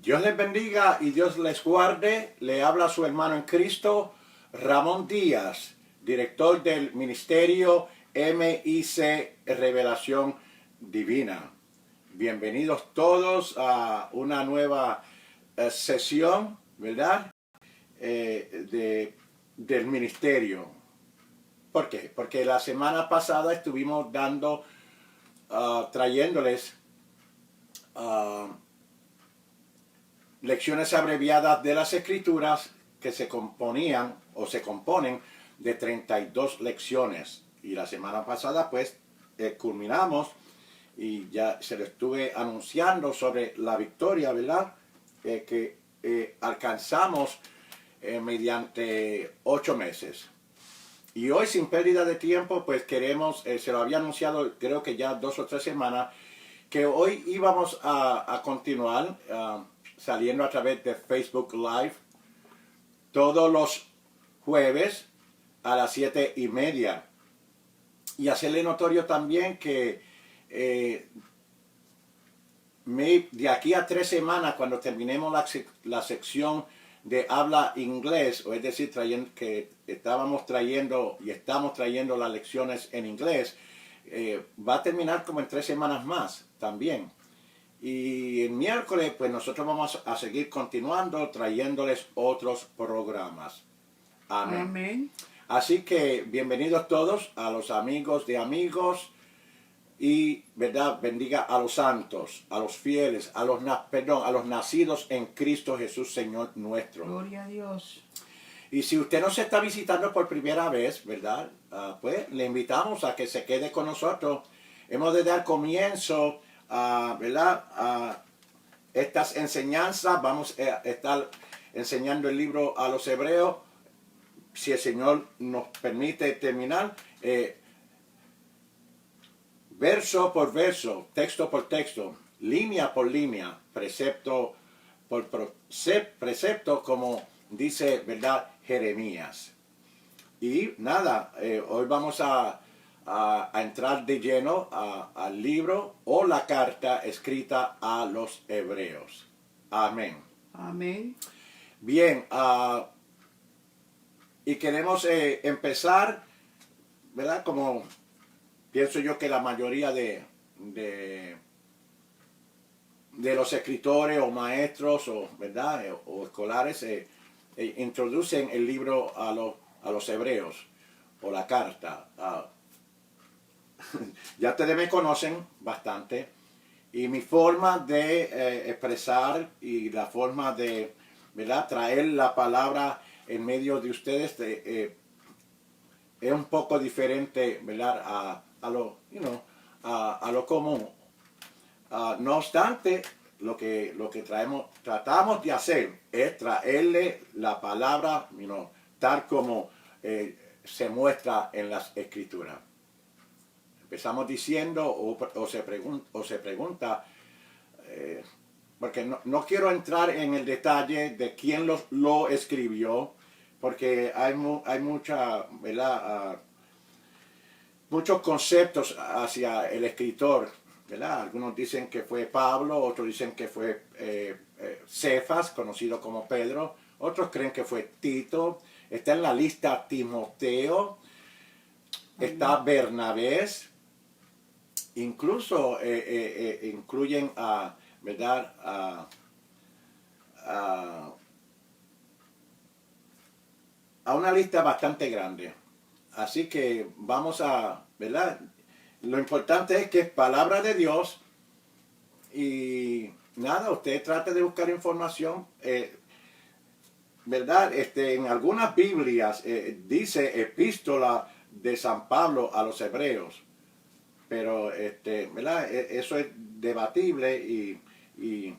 Dios les bendiga y Dios les guarde. Le habla su hermano en Cristo, Ramón Díaz, director del Ministerio MIC Revelación Divina. Bienvenidos todos a una nueva sesión, ¿verdad? Del ministerio. ¿Por qué? Porque la semana pasada estuvimos trayéndoles lecciones abreviadas de las Escrituras que se componían o se componen de 32 lecciones. Y la semana pasada pues culminamos y ya se lo estuve anunciando sobre la victoria, ¿verdad? Que alcanzamos mediante 8 meses. Y hoy, sin pérdida de tiempo, pues queremos, se lo había anunciado creo que ya 2 o 3 semanas, que hoy íbamos a continuar saliendo a través de Facebook Live todos los jueves a las 7:30. Y hacerle notorio también que de aquí a 3 semanas, cuando terminemos la sección de habla inglés, o es decir, que estábamos trayendo y estamos trayendo las lecciones en inglés, va a terminar como en 3 semanas más también. Y el miércoles, pues nosotros vamos a seguir continuando trayéndoles otros programas. Amén. Amén. Así que bienvenidos todos a los amigos de amigos y, ¿verdad? Bendiga a los santos, a los fieles, a los nacidos en Cristo Jesús, Señor nuestro. Gloria a Dios. Y si usted nos está visitando por primera vez, ¿verdad? Pues le invitamos a que se quede con nosotros. Hemos de dar comienzo ¿verdad? Estas enseñanzas. Vamos a estar enseñando el libro a los hebreos, si el Señor nos permite terminar, verso por verso, texto por texto, línea por línea, precepto por precepto, como dice, ¿verdad?, Jeremías. Y nada, hoy vamos a entrar de lleno al libro o la carta escrita a los hebreos. Amén. Amén. Bien, y queremos empezar, ¿verdad? Como pienso yo que la mayoría de los escritores o maestros o, ¿verdad?, o escolares introducen el libro a los hebreos o la carta. Ya ustedes me conocen bastante y mi forma de expresar y la forma de, ¿verdad?, traer la palabra en medio de ustedes es un poco diferente, ¿verdad?, a lo común. No obstante, lo que tratamos de hacer es traerle la palabra, tal como se muestra en las Escrituras. Empezamos diciendo o se pregunta, porque no quiero entrar en el detalle de quién lo escribió, porque hay mucha, ¿verdad?, muchos conceptos hacia el escritor, ¿verdad? Algunos dicen que fue Pablo, otros dicen que fue Cefas, conocido como Pedro, otros creen que fue Tito, está en la lista Timoteo, está Bernabé, incluso incluyen ¿verdad?, a una lista bastante grande. Así que vamos ¿verdad? Lo importante es que es palabra de Dios y nada, usted trate de buscar información, ¿verdad? En algunas Biblias dice epístola de San Pablo a los hebreos, pero ¿verdad? Eso es debatible y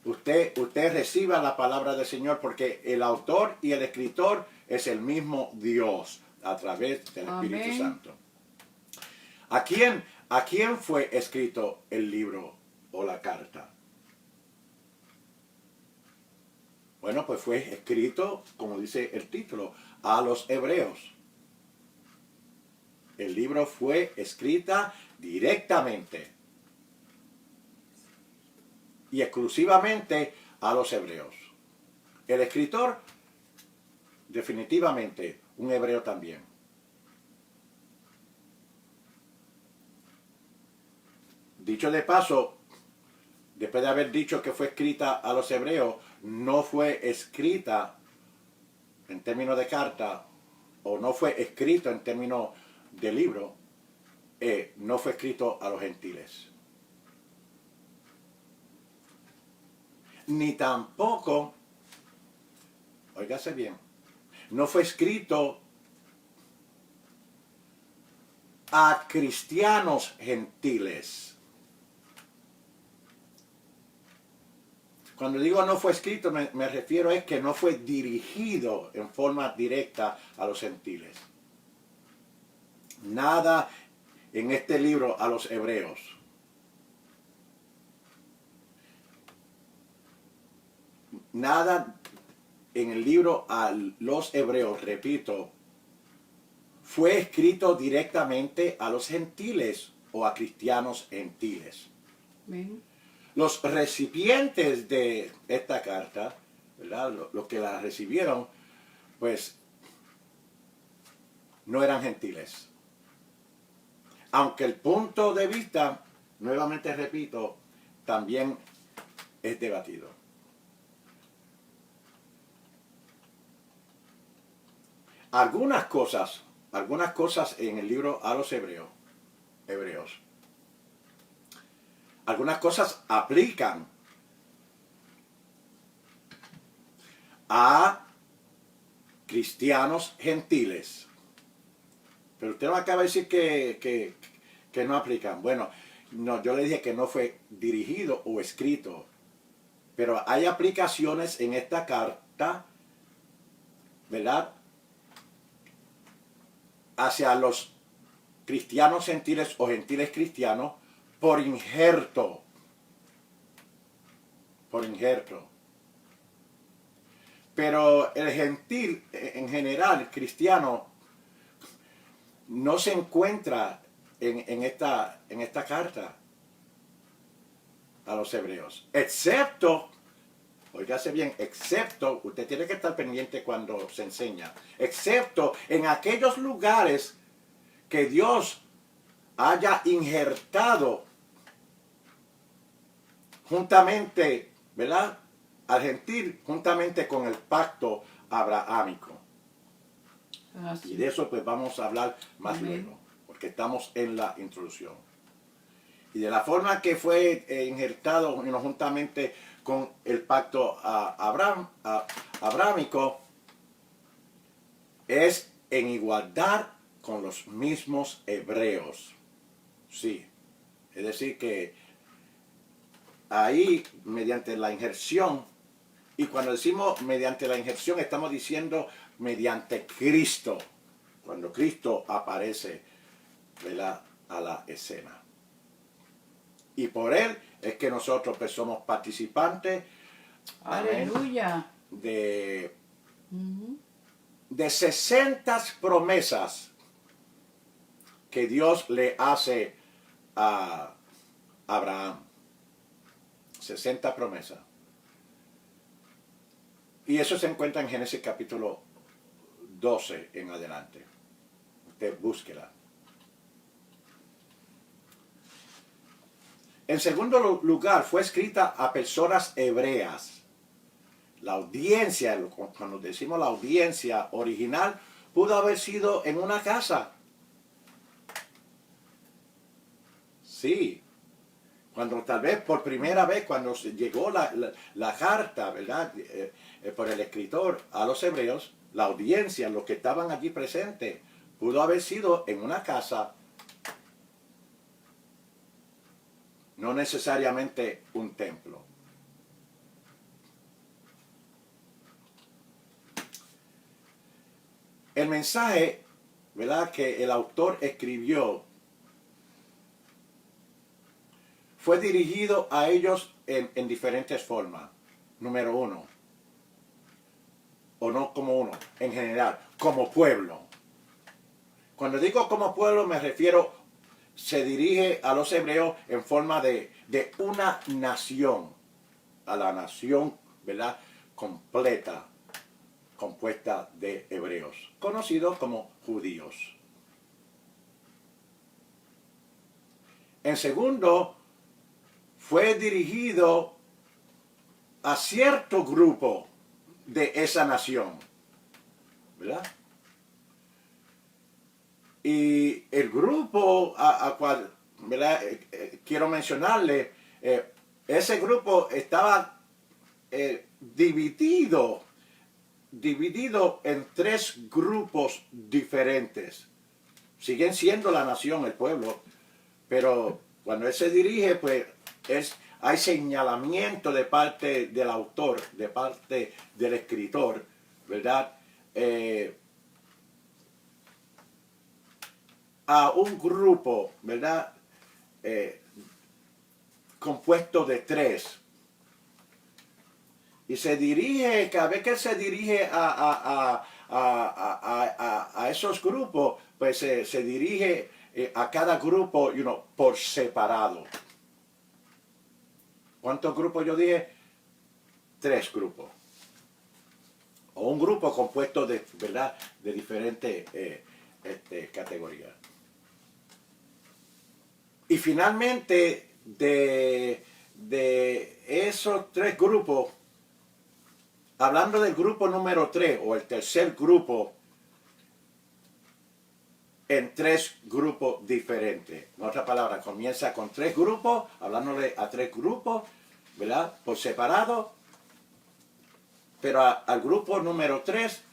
usted reciba la palabra del Señor, porque el autor y el escritor es el mismo Dios a través del Espíritu Amén. Santo. ¿A quién fue escrito el libro o la carta? Bueno, pues fue escrito, como dice el título, a los hebreos. El libro fue escrita directamente y exclusivamente a los hebreos. El escritor, definitivamente, un hebreo también. Dicho de paso, después de haber dicho que fue escrita a los hebreos, no fue escrita en términos de carta, o no fue escrito en términos de libro, no fue escrito a los gentiles. Ni tampoco, óigase bien, no fue escrito a cristianos gentiles. Cuando digo no fue escrito, me refiero a que no fue dirigido en forma directa a los gentiles. Nada en este libro a los hebreos. Nada en el libro a los hebreos, repito, fue escrito directamente a los gentiles o a cristianos gentiles. Amén. Los recipientes de esta carta, ¿verdad? Los que la recibieron, pues no eran gentiles. Aunque el punto de vista, nuevamente repito, también es debatido. Algunas cosas en el libro a los hebreos, algunas cosas aplican a cristianos gentiles. Pero usted me acaba de decir que no aplican. Bueno, no, yo le dije que no fue dirigido o escrito. Pero hay aplicaciones en esta carta, ¿verdad?, hacia los cristianos gentiles o gentiles cristianos por injerto. Por injerto. Pero el gentil, en general, cristiano, no se encuentra en esta carta a los hebreos. Excepto, óigase bien, excepto, usted tiene que estar pendiente cuando se enseña, excepto en aquellos lugares que Dios haya injertado juntamente, ¿verdad?, al gentil, juntamente con el pacto abrahámico. Así. Y de eso pues vamos a hablar más Amén. luego, porque estamos en la introducción. Y de la forma que fue injertado juntamente con el pacto abrahámico es en igualdad con los mismos hebreos. Sí, es decir que ahí mediante la injerción, y cuando decimos mediante la injerción estamos diciendo mediante Cristo, cuando Cristo aparece, ¿verdad?, a la escena. Y por Él es que nosotros pues somos participantes, amén, Aleluya. de Ujú. 60 promesas que Dios le hace a Abraham. 60 promesas. Y eso se encuentra en Génesis capítulo 12 en adelante. Usted búsquela. En segundo lugar, fue escrita a personas hebreas. La audiencia, cuando decimos la audiencia original, pudo haber sido en una casa. Sí. Cuando tal vez por primera vez, cuando llegó la carta, ¿verdad?, por el escritor a los hebreos, la audiencia, los que estaban allí presentes, pudo haber sido en una casa, no necesariamente un templo. El mensaje, ¿verdad?, que el autor escribió fue dirigido a ellos en diferentes formas. Número uno, o no como uno, en general, como pueblo. Cuando digo como pueblo me refiero, se dirige a los hebreos en forma de una nación, a la nación ¿verdad? Completa, compuesta de hebreos, conocidos como judíos. En segundo, fue dirigido a cierto grupo de esa nación, ¿verdad? Y el grupo a cual, ¿verdad? Quiero mencionarle, ese grupo estaba dividido en tres grupos diferentes. Siguen siendo la nación, el pueblo, pero cuando él se dirige, pues hay señalamiento de parte del autor, de parte del escritor, ¿verdad? A un grupo, ¿verdad? Compuesto de tres. Y se dirige, cada vez que se dirige a esos grupos, pues se dirige a cada grupo, por separado. ¿Cuántos grupos yo dije? Tres grupos. O un grupo compuesto de, ¿verdad? De diferentes categorías. Y finalmente, de esos tres grupos, hablando del grupo número 3 o el tercer grupo, en tres grupos diferentes. En otras palabras, comienza con tres grupos, hablándole a tres grupos, ¿verdad? Por separado. Pero al grupo número 3,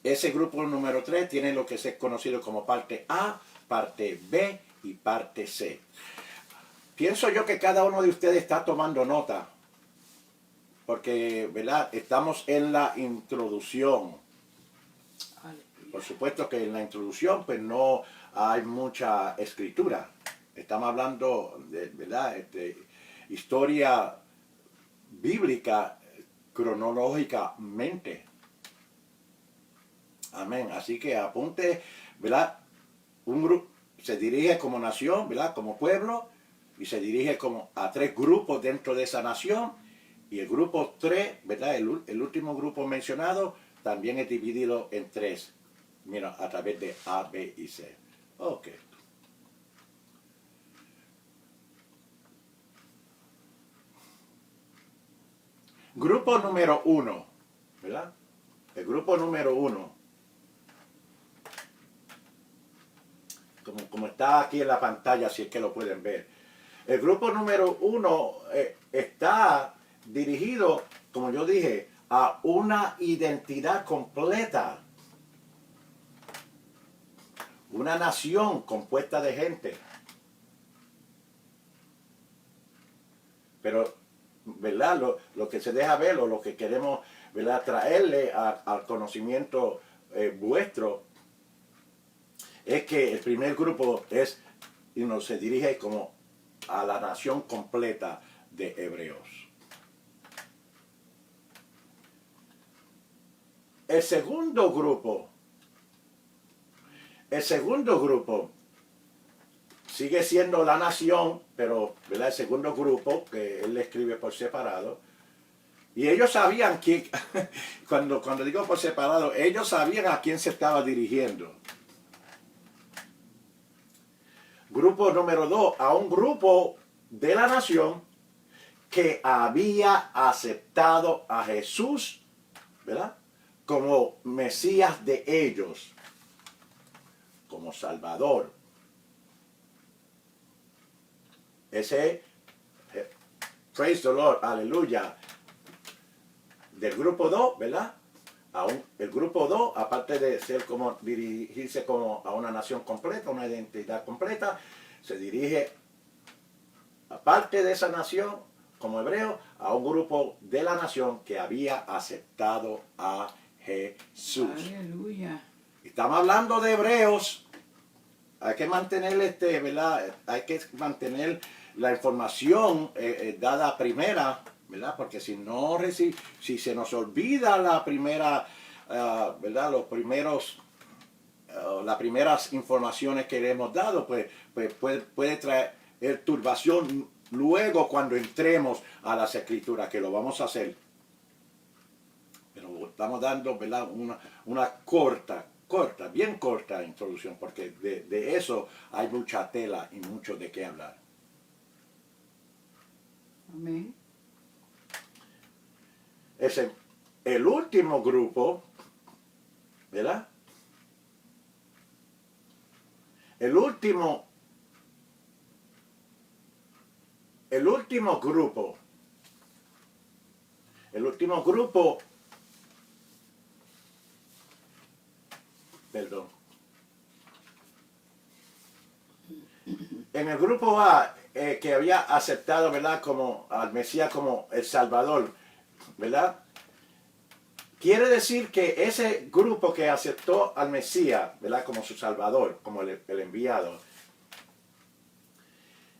ese grupo número 3 tiene lo que es conocido como parte A, parte B y parte C. Pienso yo que cada uno de ustedes está tomando nota, porque, ¿verdad? Estamos en la introducción. Por supuesto que en la introducción pues no hay mucha escritura. Estamos hablando de, ¿verdad? Historia bíblica cronológicamente. Amén. Así que apunte, ¿verdad? Un grupo se dirige como nación, ¿verdad? Como pueblo, y se dirige como a tres grupos dentro de esa nación. Y el grupo 3, ¿verdad? El último grupo mencionado también es dividido en tres. Mira, a través de A, B y C. Ok. Grupo número 1, ¿verdad? El grupo número 1. Como está aquí en la pantalla, si es que lo pueden ver. El grupo número 1 está dirigido, como yo dije, a una identidad completa. Una nación compuesta de gente. Pero, ¿verdad? Lo que se deja ver, o lo que queremos, ¿verdad? Traerle al conocimiento vuestro, es que el primer grupo se dirige como a la nación completa de hebreos. El segundo grupo sigue siendo la nación, pero, ¿verdad? El segundo grupo, que él le escribe por separado, y ellos sabían quién, cuando digo por separado, ellos sabían a quién se estaba dirigiendo. Grupo número 2, a un grupo de la nación que había aceptado a Jesús, ¿verdad? Como Mesías de ellos, como Salvador. Ese, praise the Lord, aleluya, del grupo 2, ¿verdad? El grupo 2, aparte de ser como dirigirse como a una nación completa, una identidad completa, se dirige, aparte de esa nación, como hebreo, a un grupo de la nación que había aceptado a Jesús. Aleluya. Estamos hablando de hebreos. Hay que mantener ¿verdad? Hay que mantener la información dada primera, ¿verdad? Porque si se nos olvida la primera, ¿verdad? Las primeras informaciones que le hemos dado, pues puede traer turbación luego cuando entremos a las escrituras, que lo vamos a hacer. Pero estamos dando, ¿verdad?, una corta, bien corta introducción, porque de eso hay mucha tela y mucho de qué hablar. Amén. El último grupo, ¿verdad? El último grupo, perdón. En el grupo A, que había aceptado, ¿verdad?, como al Mesías como el Salvador, ¿verdad? Quiere decir que ese grupo que aceptó al Mesías, ¿verdad?, como su Salvador, como el enviado,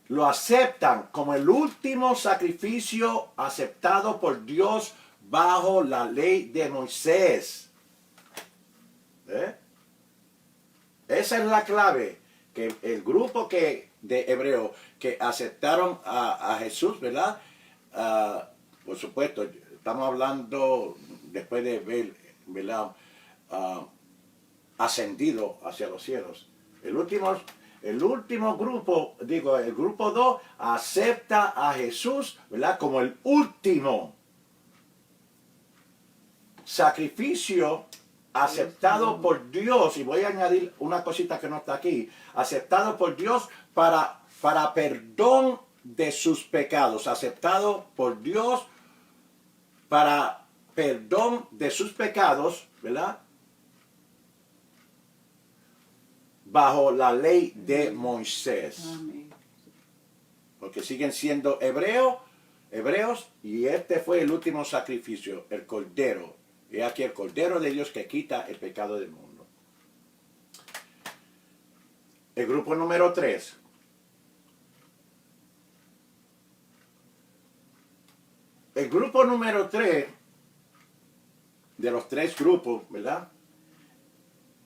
lo aceptan como el último sacrificio aceptado por Dios bajo la ley de Moisés. Esa es la clave, que el grupo de hebreos que aceptaron a Jesús, ¿verdad? Por supuesto, estamos hablando después de ver, ¿verdad?, ascendido hacia los cielos. El último grupo, el grupo 2, acepta a Jesús, ¿verdad?, como el último sacrificio aceptado por Dios. Y voy a añadir una cosita que no está aquí. Aceptado por Dios para perdón de sus pecados. Aceptado por Dios para perdón de sus pecados, ¿verdad?, bajo la ley de Moisés. Amén. Porque siguen siendo hebreos, y este fue el último sacrificio, el Cordero. Y aquí el Cordero de Dios que quita el pecado del mundo. El grupo número 3. El grupo número 3, de los 3 grupos, ¿verdad?,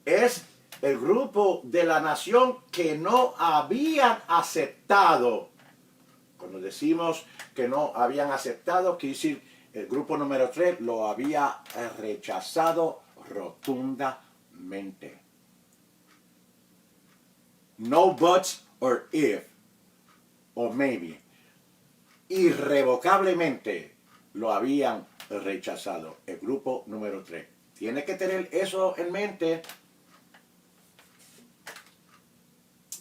es el grupo de la nación que no habían aceptado. Cuando decimos que no habían aceptado, quiere decir el grupo número 3 lo había rechazado rotundamente. No buts or if or maybe. Irrevocablemente lo habían rechazado. El grupo número 3. Tiene que tener eso en mente,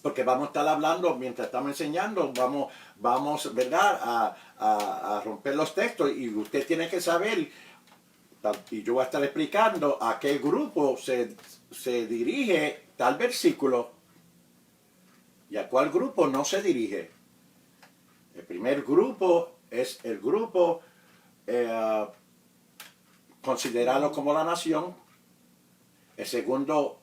porque vamos a estar hablando, mientras estamos enseñando, vamos, ¿verdad?, a romper los textos, y usted tiene que saber, y yo voy a estar explicando a qué grupo se dirige tal versículo y a cuál grupo no se dirige. El primer grupo es el grupo considerado como la nación. El segundo,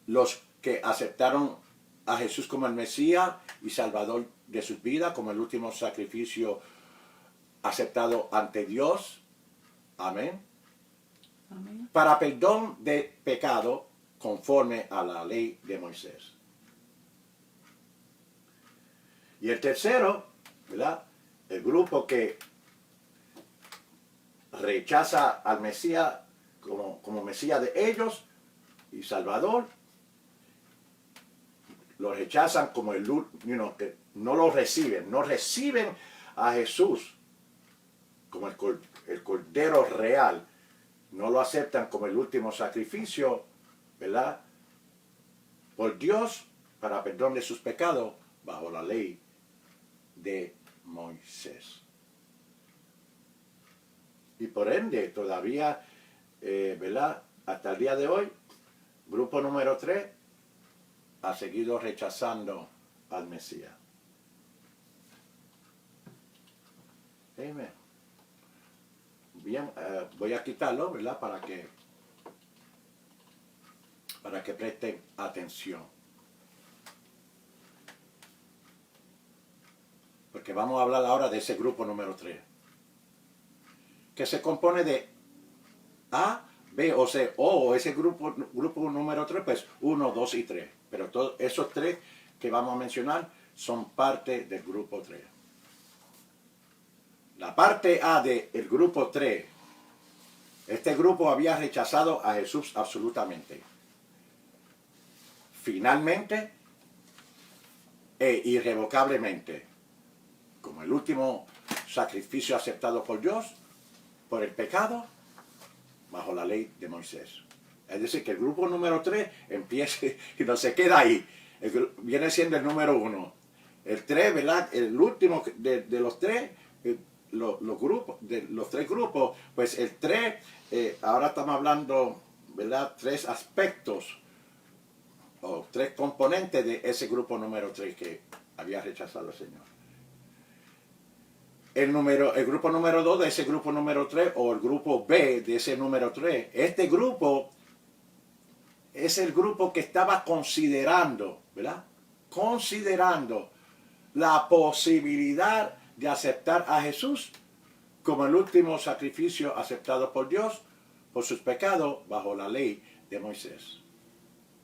los que aceptaron a Jesús como el Mesías y Salvador de sus vidas, como el último sacrificio aceptado ante Dios. Amén. Amén. Para perdón de pecado conforme a la ley de Moisés. Y el tercero, ¿verdad?, el grupo que rechaza al Mesías como Mesías de ellos y Salvador, lo rechazan como que no lo reciben, no reciben a Jesús como el Cordero real, no lo aceptan como el último sacrificio, ¿verdad?, por Dios para perdón de sus pecados bajo la ley de Moisés. Y por ende, todavía, ¿verdad?, hasta el día de hoy, grupo número 3 ha seguido rechazando al Mesías. Amén. Bien, voy a quitarlo, ¿verdad?, para que presten atención. Porque vamos a hablar ahora de ese grupo número 3. Que se compone de A, B o C, o ese grupo número 3, pues 1, 2 y 3. Pero todos esos 3 que vamos a mencionar son parte del grupo 3. La parte A del grupo 3 Este grupo había rechazado a Jesús absolutamente. Finalmente e irrevocablemente, como el último sacrificio aceptado por Dios, por el pecado, bajo la ley de Moisés. Es decir, que el grupo número 3 empieza y no se queda ahí. Viene siendo el número 1. El 3, ¿verdad? El último de los 3, los grupos, de los 3 grupos, pues el 3, ahora estamos hablando, ¿verdad? 3 aspectos o 3 componentes de ese grupo número 3 que había rechazado al Señor. El grupo número 2 de ese grupo número 3 o el grupo B de ese número 3. Este grupo es el grupo que estaba considerando, ¿verdad? Considerando la posibilidad de aceptar a Jesús como el último sacrificio aceptado por Dios por sus pecados bajo la ley de Moisés.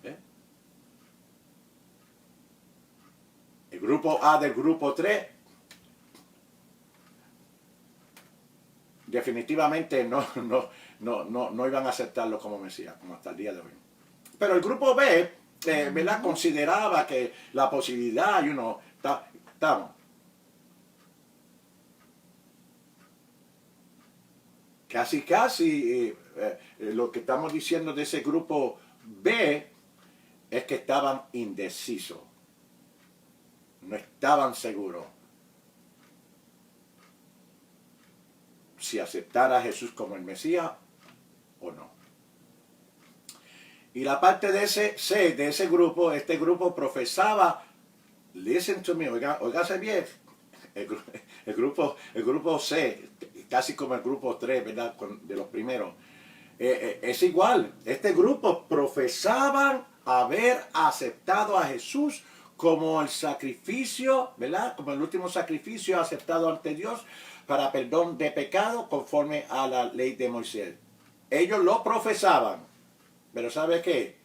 ¿Eh? El grupo A del grupo 3 definitivamente no iban a aceptarlo como Mesías, como hasta el día de hoy. Pero el grupo B, ¿verdad? Consideraba que la posibilidad, estamos. Casi, lo que estamos diciendo de ese grupo B es que estaban indecisos. No estaban seguros si aceptar a Jesús como el Mesías o no. Y la parte de ese grupo, este grupo profesaba, listen to me, oígase bien, el grupo C, casi como el grupo 3, ¿verdad? De los primeros. Es igual, este grupo profesaban haber aceptado a Jesús como el sacrificio, ¿verdad? Como el último sacrificio aceptado ante Dios para perdón de pecado conforme a la ley de Moisés. Ellos lo profesaban. Pero ¿sabe qué?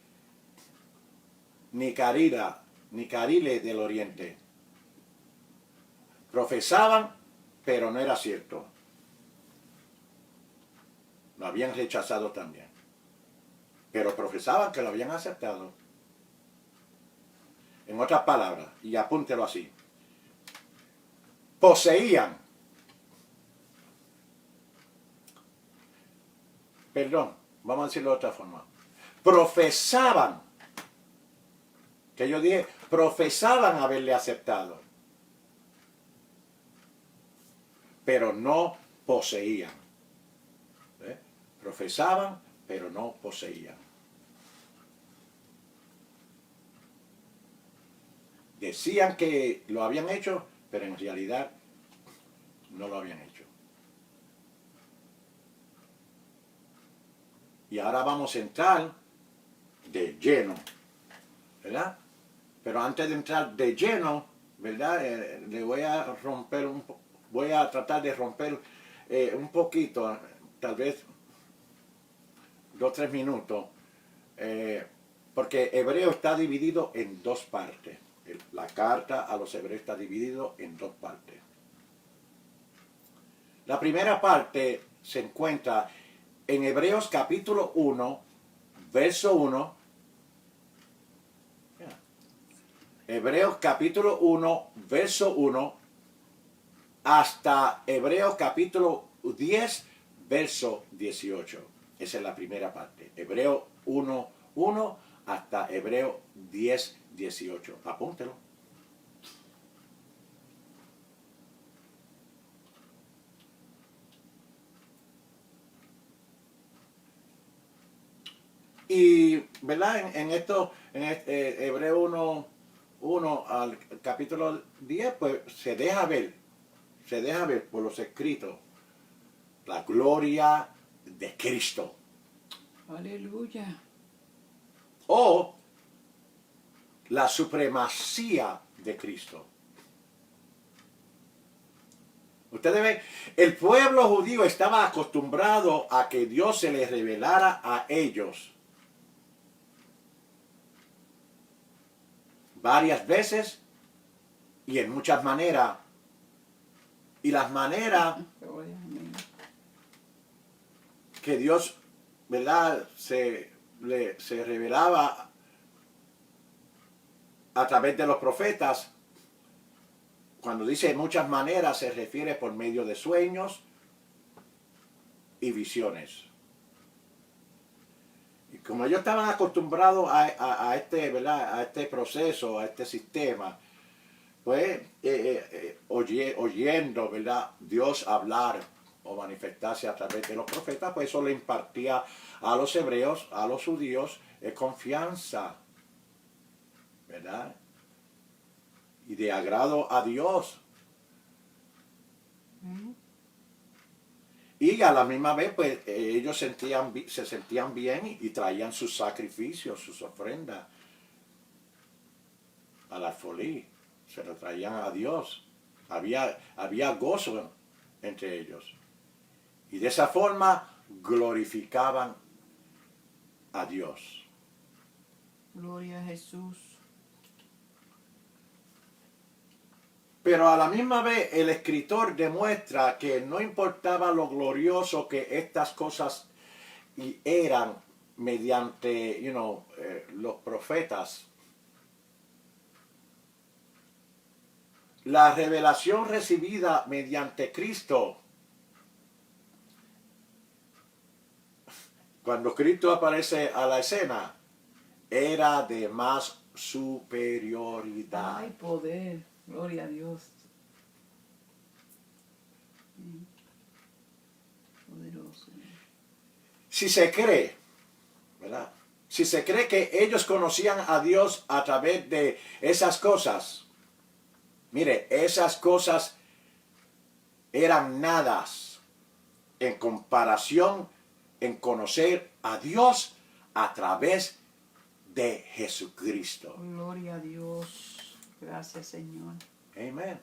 Ni Carile del Oriente. Profesaban, pero no era cierto. Lo habían rechazado también. Pero profesaban que lo habían aceptado. En otras palabras, y apúntelo así. Poseían. Perdón, vamos a decirlo de otra forma. Profesaban, que yo dije, profesaban haberle aceptado, pero no poseían. Profesaban, pero no poseían. Decían que lo habían hecho, pero en realidad no lo habían hecho. Y ahora vamos a entrar de lleno, ¿verdad? Pero antes de entrar de lleno, ¿verdad? Le voy a tratar de romper un poquito, tal vez 2 o 3 minutos, porque Hebreo está dividido en 2 partes. La carta a los hebreos está dividido en 2 partes. La primera parte se encuentra en Hebreos capítulo 1, verso 1. Hebreos capítulo 1, verso 1, hasta Hebreos capítulo 10, verso 18. Esa es la primera parte. Hebreo 1, 1 hasta Hebreo 10, 18. Apúntelo. Y, ¿verdad? En Hebreo 1 al capítulo 10, pues se deja ver por los escritos la gloria de Cristo. Aleluya. O la supremacía de Cristo. Ustedes ven, el pueblo judío estaba acostumbrado a que Dios se les revelara a ellos varias veces y en muchas maneras. Y las maneras que Dios, ¿verdad?, se revelaba a través de los profetas. Cuando dice muchas maneras, se refiere por medio de sueños y visiones. Y como ellos estaban acostumbrados a este, ¿verdad?, a este proceso, a este sistema, pues oyendo, ¿verdad?, Dios hablar o manifestarse a través de los profetas, pues eso le impartía a los hebreos, a los judíos, confianza, ¿verdad?, y de agrado a Dios. Y a la misma vez, pues ellos se sentían bien y traían sus sacrificios, sus ofrendas al alfolí. Se lo traían a Dios. Había gozo entre ellos. Y de esa forma glorificaban a Dios. Gloria a Jesús. Pero a la misma vez el escritor demuestra que no importaba lo glorioso que estas cosas eran mediante, los profetas. La revelación recibida mediante Cristo, cuando Cristo aparece a la escena, era de más superioridad. Hay poder. Gloria a Dios. Poderoso. Si se cree, ¿verdad?, si se cree que ellos conocían a Dios a través de esas cosas, mire, esas cosas eran nadas en comparación en conocer a Dios a través de Jesucristo. Gloria a Dios. Gracias, Señor. Amén.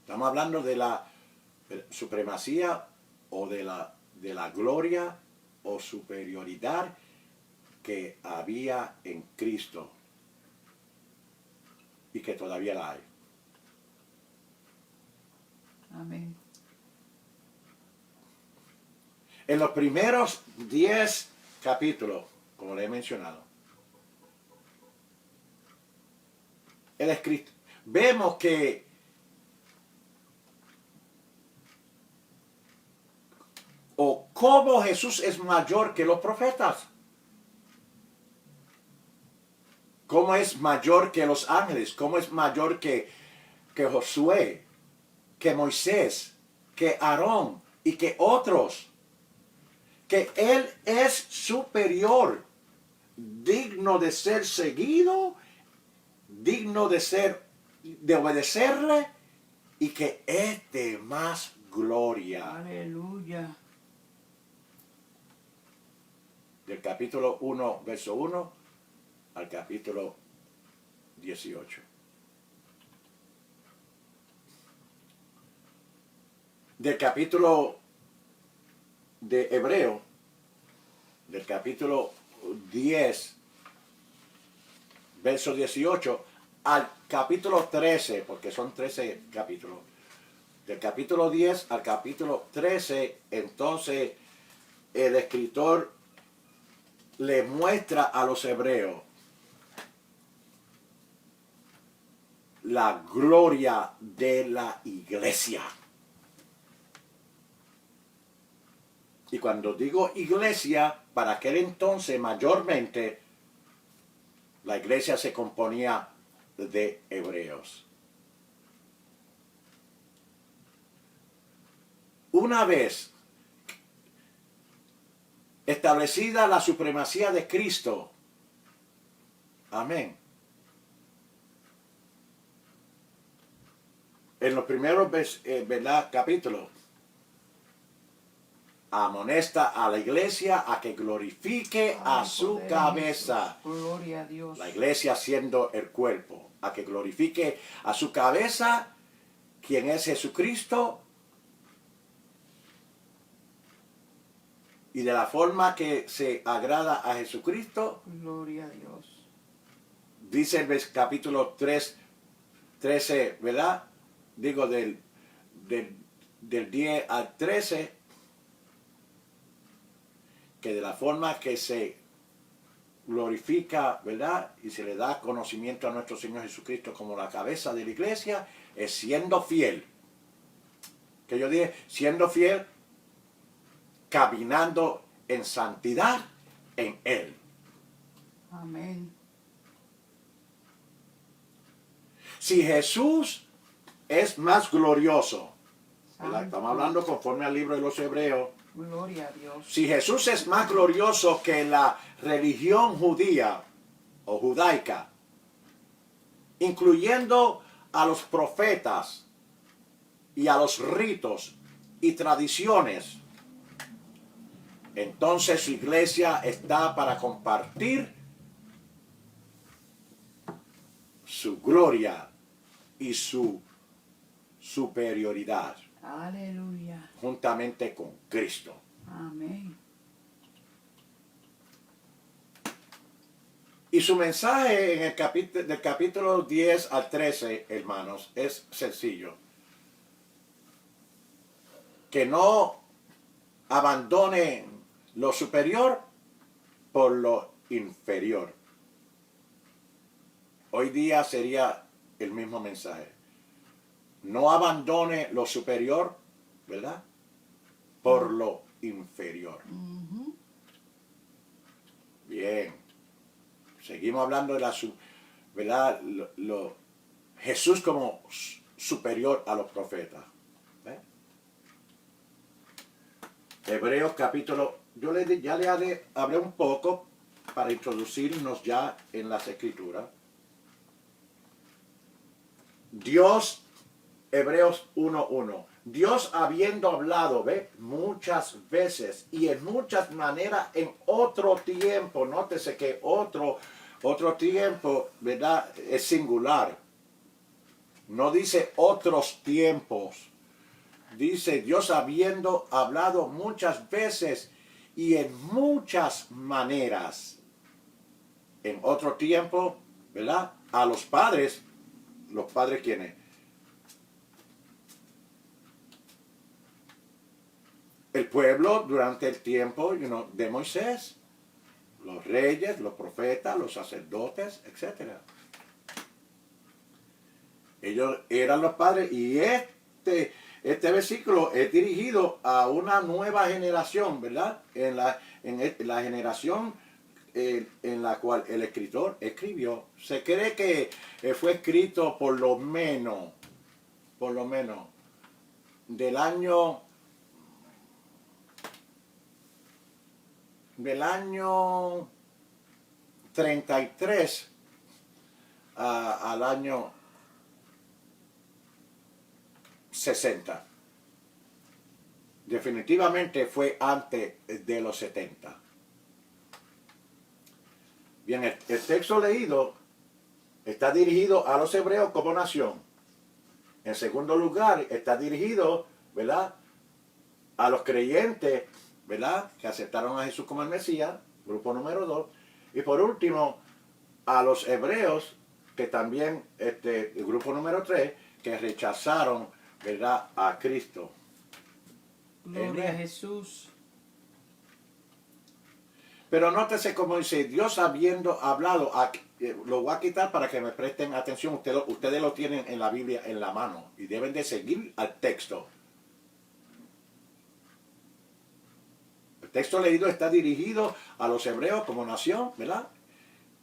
Estamos hablando de la supremacía o de la gloria o superioridad que había en Cristo y que todavía la hay. Amén. En los primeros 10 capítulos, como le he mencionado, vemos que cómo Jesús es mayor que los profetas. Cómo es mayor que los ángeles. Cómo es mayor que Josué, que Moisés, que Aarón y que otros. Que Él es superior, digno de ser seguido, digno de obedecerle, y que es de más gloria. Aleluya. Del capítulo 1, verso 1 al capítulo 18. Del capítulo de Hebreo, del capítulo 10, verso 18, al capítulo 13, porque son 13 capítulos, del capítulo 10 al capítulo 13, entonces el escritor le muestra a los hebreos la gloria de la iglesia. Y cuando digo iglesia, para aquel entonces mayormente la iglesia se componía de hebreos. Una vez establecida la supremacía de Cristo, amén, en los primeros capítulos, amonesta a la iglesia a que glorifique a su cabeza. Gloria a Dios. La iglesia siendo el cuerpo, a que glorifique a su cabeza, quien es Jesucristo, y de la forma que se agrada a Jesucristo. Gloria a Dios. Dice el capítulo 13, ¿verdad? Digo del 10 al 13, que de la forma que se glorifica, ¿verdad? Y se le da conocimiento a nuestro Señor Jesucristo como la cabeza de la iglesia, es siendo fiel. Que yo dije, siendo fiel, caminando en santidad en Él. Amén. Si Jesús es más glorioso, ¿verdad? Santo. Estamos hablando conforme al libro de los Hebreos. Gloria a Dios. Si Jesús es más glorioso que la religión judía o judaica, incluyendo a los profetas y a los ritos y tradiciones, entonces su iglesia está para compartir su gloria y su superioridad Aleluya. juntamente con Cristo. Amén. Y su mensaje en el del capítulo 10 al 13, hermanos, es sencillo. Que no abandone lo superior por lo inferior. Hoy día sería el mismo mensaje. No abandone lo superior, ¿verdad? Por lo inferior. Ujú. Bien. Seguimos hablando de ¿verdad? Jesús como superior a los profetas. ¿Ve? Hebreos capítulo, ya le hablé un poco para introducirnos ya en las escrituras. Dios, Hebreos 1:1. Dios habiendo hablado, ¿ve? Muchas veces y en muchas maneras en otro tiempo. Nótese que otro tiempo, ¿verdad? Es singular. No dice otros tiempos. Dice Dios habiendo hablado muchas veces y en muchas maneras. En otro tiempo, ¿verdad? A los padres. ¿Los padres quiénes? El pueblo durante el tiempo de Moisés, los reyes, los profetas, los sacerdotes, etc. Ellos eran los padres y este versículo es dirigido a una nueva generación, ¿verdad? En la generación en la cual el escritor escribió. Se cree que fue escrito por lo menos, del año 33 al año 60. Definitivamente fue antes de los 70. Bien, el texto leído está dirigido a los hebreos como nación. En segundo lugar, está dirigido, ¿verdad?, a los creyentes, ¿verdad?, que aceptaron a Jesús como el Mesías, grupo número 2. Y por último, a los hebreos, que también, el grupo número 3, que rechazaron, ¿verdad?, a Cristo. Gloria a Amén. Jesús. Pero nótese como dice, Dios habiendo hablado, lo voy a quitar para que me presten atención, ustedes lo tienen en la Biblia en la mano y deben de seguir al texto. El texto leído está dirigido a los hebreos como nación, ¿verdad?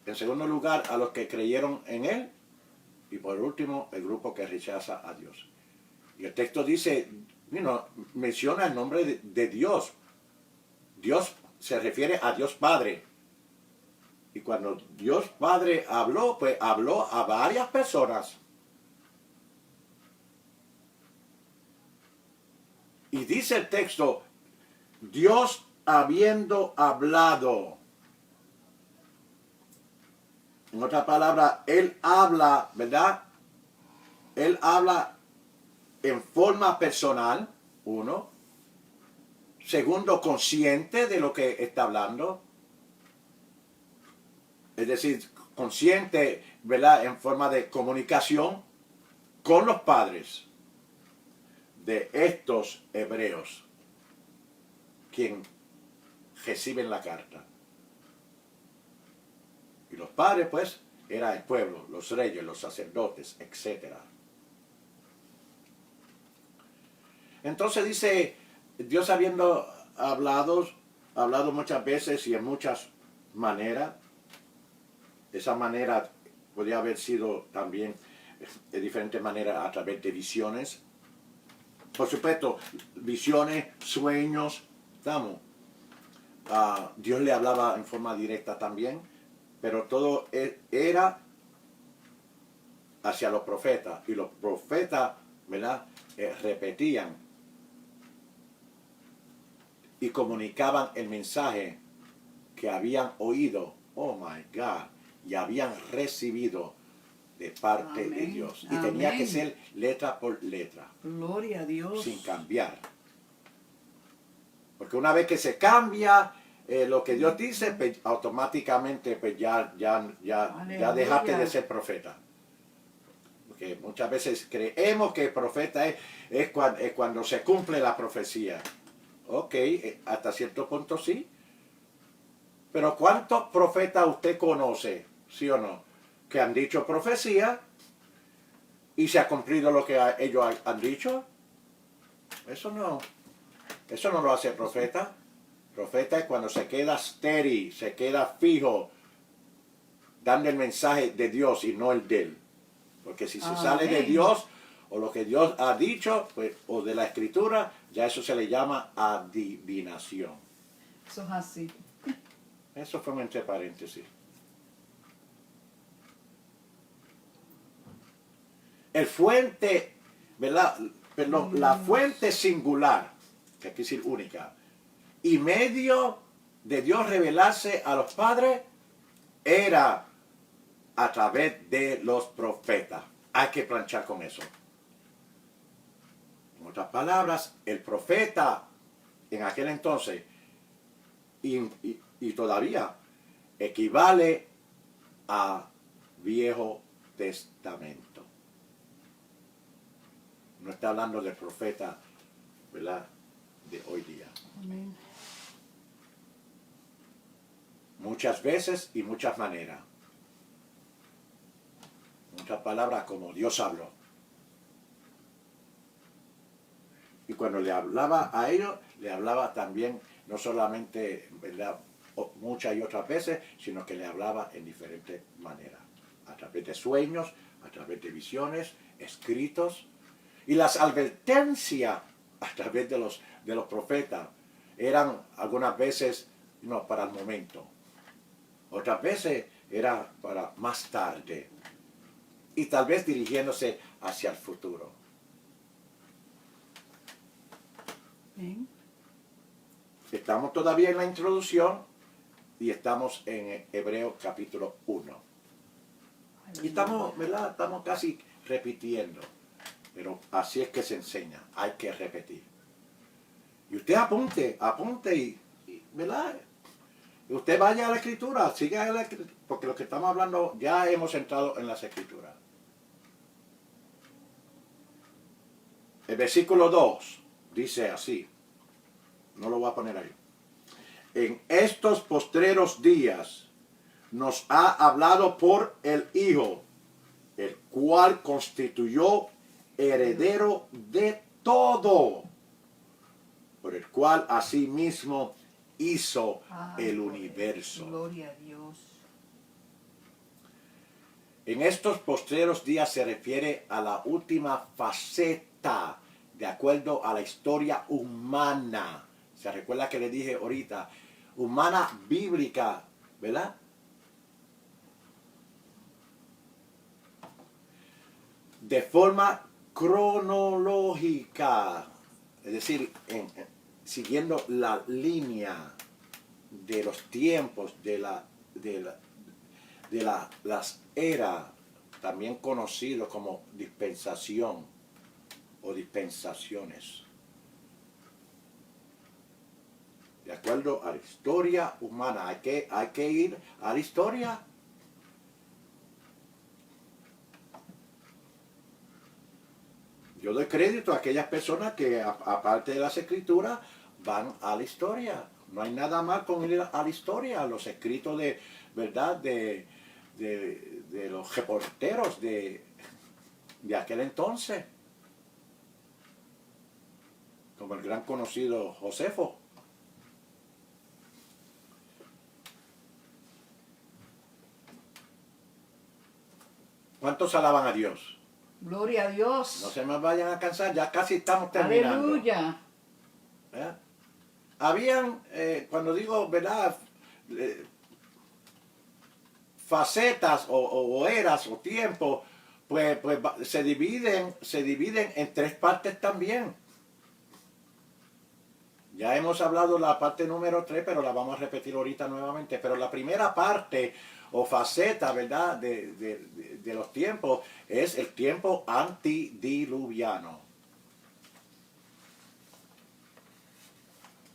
En segundo lugar, a los que creyeron en Él. Y por último, el grupo que rechaza a Dios. Y el texto dice, menciona el nombre de Dios. Dios se refiere a Dios Padre. Y cuando Dios Padre habló, pues habló a varias personas. Y dice el texto, Dios habiendo hablado. En otra palabra, Él habla, ¿verdad? Él habla en forma personal, uno. Segundo, consciente de lo que está hablando. Es decir, consciente, ¿verdad?, en forma de comunicación con los padres de estos hebreos, quien reciben la carta. Y los padres, pues, era el pueblo, los reyes, los sacerdotes, etc. Entonces dice, Dios habiendo hablado muchas veces y en muchas maneras, esa manera podría haber sido también de diferentes maneras a través de visiones. Por supuesto, visiones, sueños, estamos. Dios le hablaba en forma directa también, pero todo era hacia los profetas. Y los profetas, ¿verdad? Repetían y comunicaban el mensaje que habían oído, oh my God, y habían recibido de parte Amén. de Dios. Y tenía que Amén. ser letra por letra, Gloria a Dios. sin cambiar. Porque una vez que se cambia lo que Dios dice, pues, automáticamente pues, ya dejaste de ser profeta. Porque muchas veces creemos que el profeta es cuando se cumple la profecía. Ok, hasta cierto punto sí. Pero ¿cuántos profetas usted conoce, sí o no, que han dicho profecía y se ha cumplido lo que ellos han dicho? Eso no lo hace profeta. Profeta es cuando se queda estéril, se queda fijo, dando el mensaje de Dios y no el de él. Porque si se sale de Dios o lo que Dios ha dicho, pues, o de la escritura, ya eso se le llama adivinación. Eso es así. Eso fue entre paréntesis. El fuente, ¿verdad? Perdón, la fuente singular, que aquí decir única, y medio de Dios revelarse a los padres era a través de los profetas. Hay que planchar con eso. En otras palabras, el profeta en aquel entonces y todavía equivale a Viejo Testamento. No está hablando del profeta, ¿verdad?, de hoy día. Amén. Muchas veces y muchas maneras. Muchas palabras como Dios habló. Y cuando le hablaba a ellos, le hablaba también, no solamente, ¿verdad?, muchas y otras veces, sino que le hablaba en diferentes maneras. A través de sueños, a través de visiones, escritos. Y las advertencias a través de los profetas eran algunas veces para el momento. Otras veces era para más tarde. Y tal vez dirigiéndose hacia el futuro. Bien. Estamos todavía en la introducción y estamos en Hebreos capítulo 1. Y estamos, ¿verdad?, estamos casi repitiendo. Pero así es que se enseña, hay que repetir. Y usted apunte y ¿verdad? Y usted vaya a la escritura, siga la escritura, porque lo que estamos hablando ya hemos entrado en las escrituras. El versículo 2 dice así, no lo voy a poner ahí. En estos postreros días nos ha hablado por el Hijo, el cual constituyó heredero de todo, por el cual asimismo hizo el universo. Gloria a Dios. En estos postreros días se refiere a la última faceta de acuerdo a la historia humana. ¿Se recuerda que le dije ahorita? Humana bíblica, ¿verdad? De forma cronológica, es decir, siguiendo la línea de los tiempos, de las eras, también conocido como dispensación o dispensaciones. De acuerdo a la historia humana, hay que ir a la historia. Yo doy crédito a aquellas personas que, aparte de las escrituras, van a la historia. No hay nada mal con ir a la historia, a los escritos de, ¿verdad? De los reporteros de aquel entonces. Como el gran conocido Josefo. ¿Cuántos alaban a Dios? Gloria a Dios. No se me vayan a cansar, ya casi estamos terminando. Aleluya. ¿Eh? Habían, cuando digo, ¿verdad? Facetas o eras o tiempos, pues se dividen en tres partes también. Ya hemos hablado la parte número 3, pero la vamos a repetir ahorita nuevamente. Pero la primera parte o faceta, ¿verdad?, de los tiempos es el tiempo antidiluviano.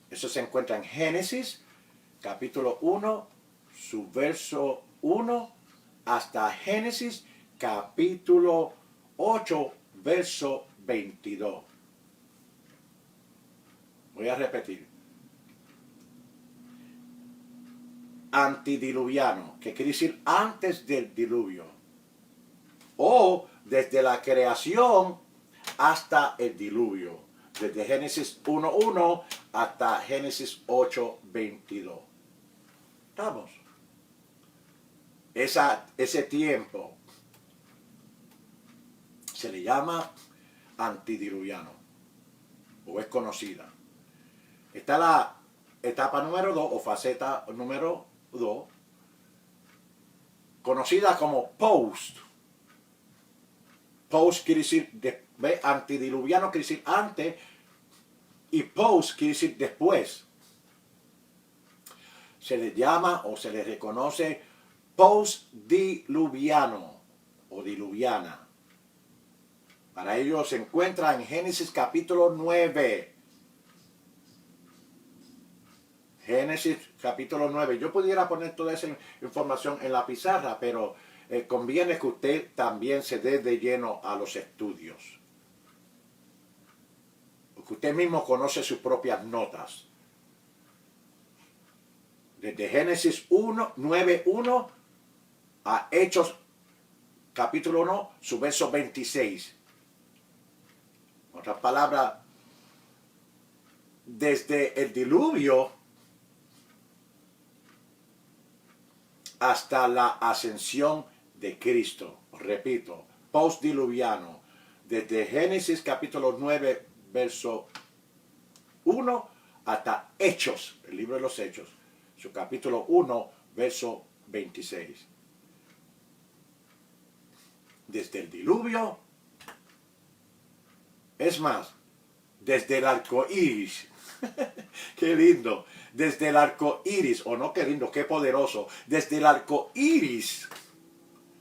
Eso se encuentra en Génesis, capítulo 1, su verso 1, hasta Génesis, capítulo 8, verso 22. Voy a repetir. Antidiluviano, que quiere decir antes del diluvio. O desde la creación hasta el diluvio. Desde Génesis 1.1 hasta Génesis 8.22. ¿Estamos? Ese tiempo se le llama antidiluviano. O es conocida. Está la etapa número 2 o faceta número 2, conocida como post. Post quiere decir, antidiluviano quiere decir antes, y post quiere decir después. Se le llama o se le reconoce postdiluviano o diluviana. Para ello se encuentra en Génesis capítulo 9. Génesis capítulo 9. Yo pudiera poner toda esa información en la pizarra, pero conviene que usted también se dé de lleno a los estudios. Porque usted mismo conoce sus propias notas. Desde Génesis 9.1 a Hechos capítulo 1, su verso 26. En otras palabras, desde el diluvio hasta la ascensión de Cristo. Repito, postdiluviano. Desde Génesis capítulo 9, verso 1 hasta Hechos, el libro de los Hechos, su capítulo 1, verso 26. Desde el diluvio, es más, desde el arco iris. Qué lindo. Desde el arco iris, o no, qué lindo, qué poderoso. Desde el arco iris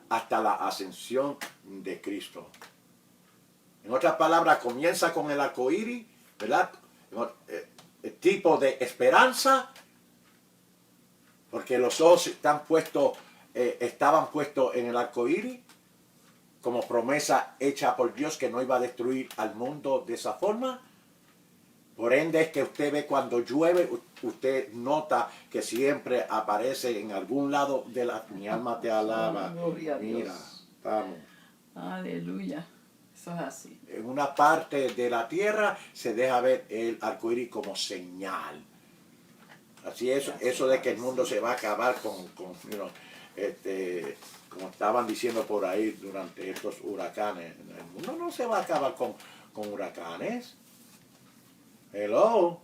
hasta la ascensión de Cristo. En otras palabras, comienza con el arco iris, ¿verdad? El tipo de esperanza, porque los ojos estaban puestos en el arco iris, como promesa hecha por Dios que no iba a destruir al mundo de esa forma. Por ende es que usted ve cuando llueve, usted nota que siempre aparece en algún lado de la... Mi alma te alaba. Gloria a Dios. Mira, estamos. Aleluya. Eso es así. En una parte de la tierra se deja ver el arco iris como señal. Así es, eso de que el mundo se va a acabar como estaban diciendo por ahí durante estos huracanes. El mundo no se va a acabar con huracanes. Hello.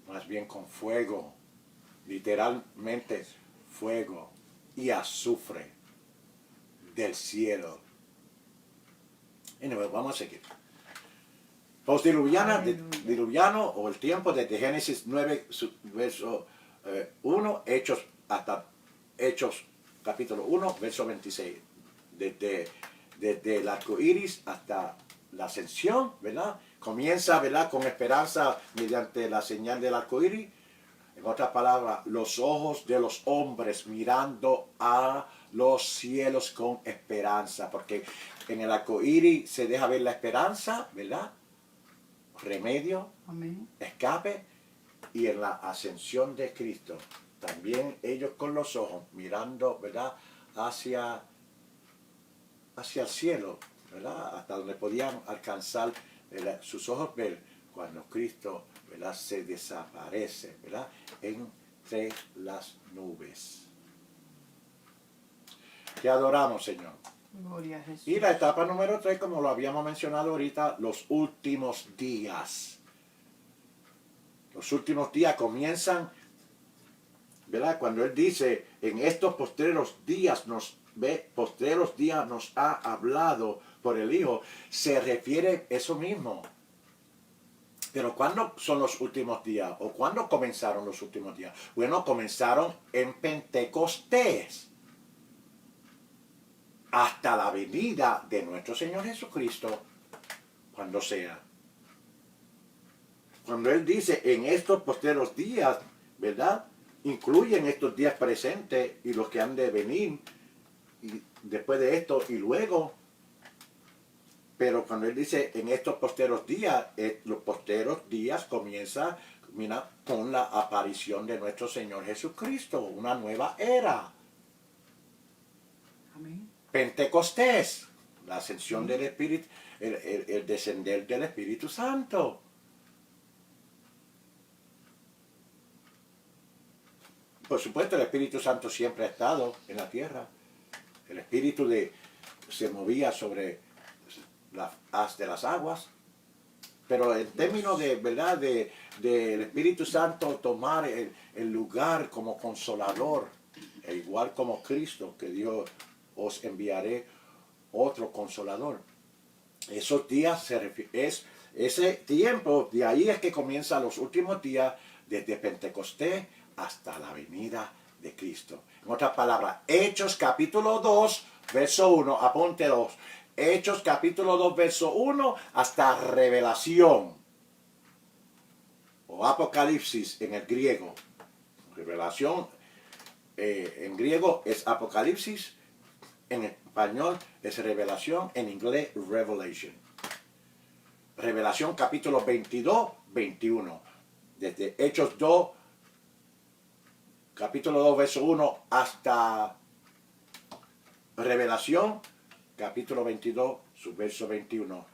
Más bien con fuego. Literalmente fuego y azufre del cielo. Anyway, vamos a seguir. Postdiluviano o el tiempo desde Génesis 9, verso 1, hasta Hechos capítulo 1, verso 26. Desde el arco iris hasta la ascensión, ¿verdad? Comienza, ¿verdad?, con esperanza mediante la señal del arco iris. En otras palabras, los ojos de los hombres mirando a los cielos con esperanza, porque en el arco iris se deja ver la esperanza, ¿verdad? remedio, Amén. escape, y en la ascensión de Cristo. También ellos con los ojos mirando, ¿verdad?, hacia el cielo, ¿verdad?, hasta donde podían alcanzar, ¿verdad?, sus ojos ver cuando Cristo, ¿verdad?, se desaparece, ¿verdad?, entre las nubes. Te adoramos, Señor. Gloria a Jesús. Y la etapa número 3, como lo habíamos mencionado ahorita, los últimos días. Los últimos días comienzan, ¿verdad?, cuando Él dice, en estos postreros días nos ha hablado por el Hijo, se refiere a eso mismo. Pero ¿cuándo son los últimos días? ¿O cuándo comenzaron los últimos días? Bueno, comenzaron en Pentecostés. Hasta la venida de nuestro Señor Jesucristo, cuando sea. Cuando Él dice, en estos postreros días, ¿verdad?, incluyen estos días presentes y los que han de venir, y después de esto y luego. Pero cuando Él dice, en estos postreros días, los postreros días comienza, mira, con la aparición de nuestro Señor Jesucristo, una nueva era. Amén. Pentecostés, la ascensión del Espíritu, el descender del Espíritu Santo. Por supuesto, el Espíritu Santo siempre ha estado en la tierra. El Espíritu se movía sobre la haz de las aguas. Pero en términos de, ¿verdad?, del Espíritu Santo tomar el lugar como consolador, e igual como Cristo, que Dios os enviaré otro consolador. Esos días ese tiempo, de ahí es que comienzan los últimos días, desde Pentecostés hasta la venida de Cristo. En otras palabras, Hechos capítulo 2, verso 1, apunte 2. Hechos capítulo 2, verso 1, hasta Revelación, o Apocalipsis en el griego. Revelación en griego es Apocalipsis, en español es Revelación, en inglés Revelation. Revelación capítulo 22, 21. Desde Hechos 2, capítulo 2, verso 1, hasta Revelación, capítulo 22, su verso 21.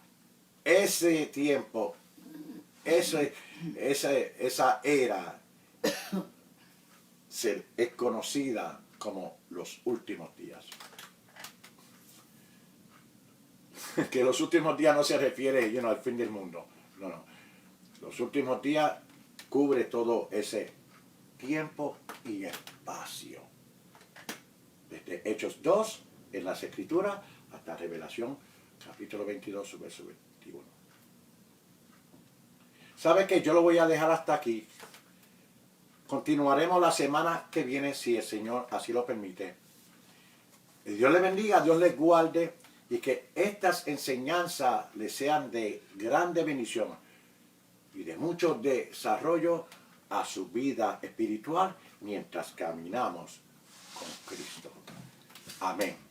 Ese tiempo, esa era, es conocida como los últimos días. Que los últimos días no se refiere, al fin del mundo. No. Los últimos días cubre todo ese tiempo y espacio. Desde Hechos 2, en las Escrituras, hasta Revelación, capítulo 22, su verso 21. ¿Sabe qué? Yo lo voy a dejar hasta aquí. Continuaremos la semana que viene, si el Señor así lo permite. Dios le bendiga, Dios les guarde, y que estas enseñanzas les sean de grande bendición y de mucho desarrollo a su vida espiritual mientras caminamos con Cristo. Amén.